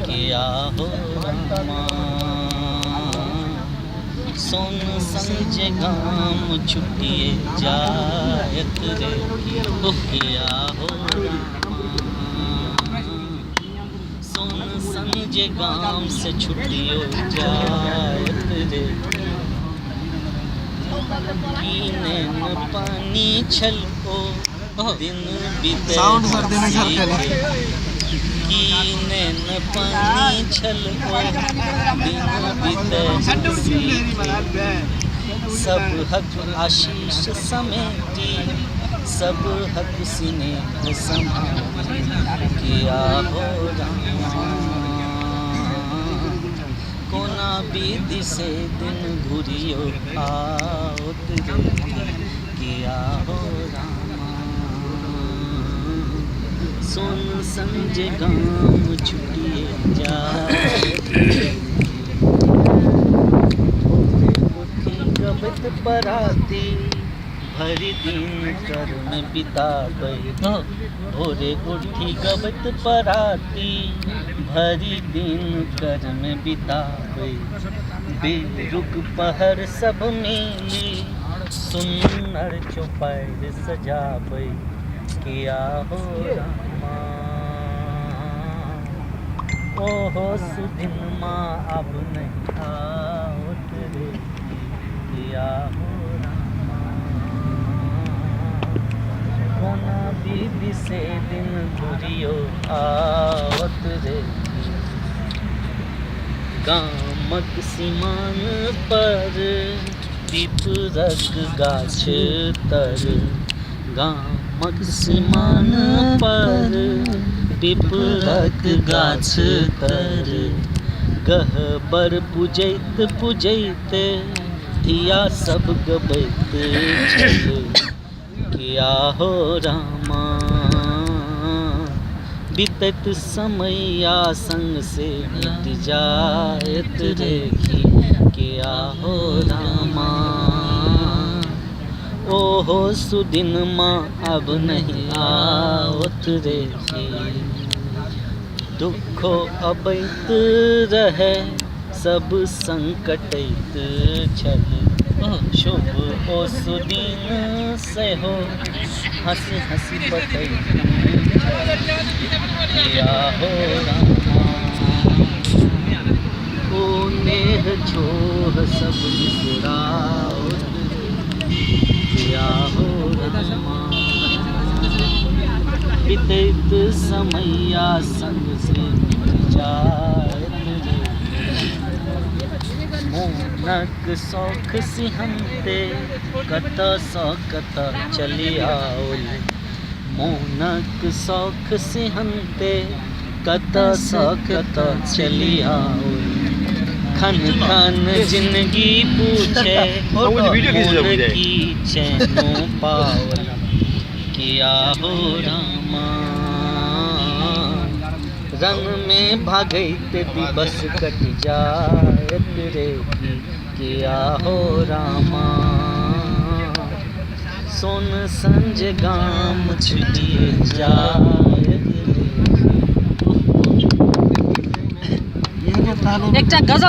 किया हो रामा। सोन संज गाम छुटिए जायत रे किया हो रामा। सोन संज गाम से छुटियो जायत रे पीने न पानी छलको दिन बीते कीने न पानी छलको दिन बीते सब हक आशीष समेटी सब हक स्नेह संभाली किया हो रामा। कोना विधि से दिन घुरियो आओत रे किया हो रामा। सोन संज गाम छुटिए जाए गबत पराती भरी दिन कर में बिताबै भोरे उठी गबत पराती भरी दिन कर में बिताबै बेरुक पहर सब मिली सुन्नर चौपैर सजाबै किया हो रामा। ओहो सुदिन माँ अब नहीं आओत रे किया हो रामा। कोना बीबी से दिन घुरियो आवत रे गामक सीमान पर पिपरक गाछ तर गामक सीमान पर पिपरक गाछ तर गहबर पूजैत पूजैत धिया सब गबैत छल किया हो रामा। बीतत समैया संग से बीत जायत रे किया हो रामा। ओहो सुदिन माँ अब नहीं आवत रे दुखो अबैत रहे सब संकटैत छल शुभ ओ सुदिन से हो हंसी हंसी बतैत किया हो रामा। ओ नेह छोह सब बिसराओत किया हो रामा। बीतैत समैया संग से जायत मोनक शौख सिहंते कत सँ कत चली आओल मोनक शौख सिहंते कत सँ कत चली आओल खन खन जिंदगी पूछे मोन की चैनो पावल किया हो रामा। रंग में भागैत दिवस कट जायत रे किया हो रामा। सोन संज गाम छुटिए जायत रे।